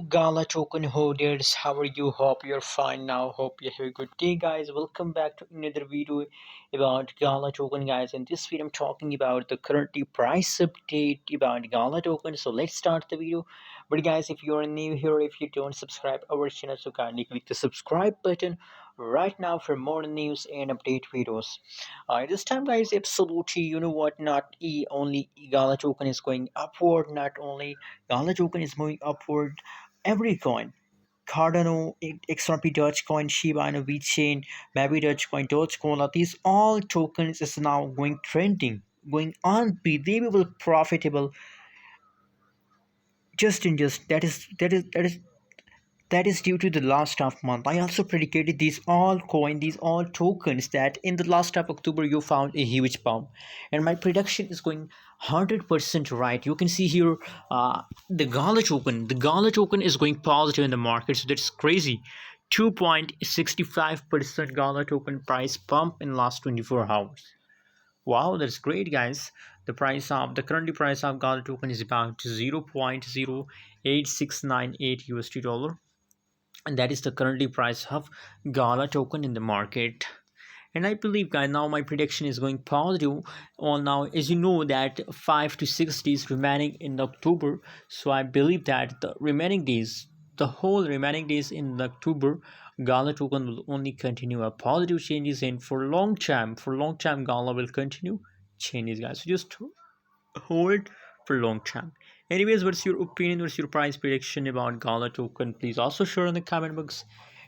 Gala token holders, how are you? Hope you're fine now. Hope you have a good day, guys. Welcome back to another video about Gala token, guys. In this video, I'm talking about the currently price update about Gala token. So let's start the video. But guys, if you're new here, if you don't subscribe our channel, so kindly click the subscribe button right now for more news and update videos. This time, guys, absolutely, you know what? Not only Gala token is going upward, not only Gala token is moving upward. Every coin, Cardano, XRP, Dogecoin, Shiba Inu, VeChain, Mavi Dogecoin, Dogecoin, these all tokens is now going trending, going unbelievable profitable. Just that is due to the last of month. I also predicated these all tokens that in the last of October you found a huge pump, and my prediction is going 100% right. You can see here the Gala token. The Gala token is going positive in the market, so that's crazy. 2.65% Gala token price pump in last 24 hours. Wow, that's great, guys. The currently price of Gala token is about 0.08698 USD dollar, and that is the currently price of Gala token in the market. And I believe, guys, now my prediction is going positive on now. As you know that 5 to 6 days remaining in October, so I believe that the whole remaining days in October, Gala token will only continue a positive changes, and for long time Gala will continue changes, guys. So just hold for long time. Anyways, what's your opinion? What's your price prediction about Gala token? Please also share in the comment box.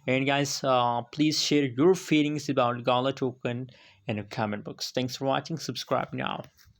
And guys, please share your feelings about Gala token in the comment box. Thanks for watching. Subscribe now.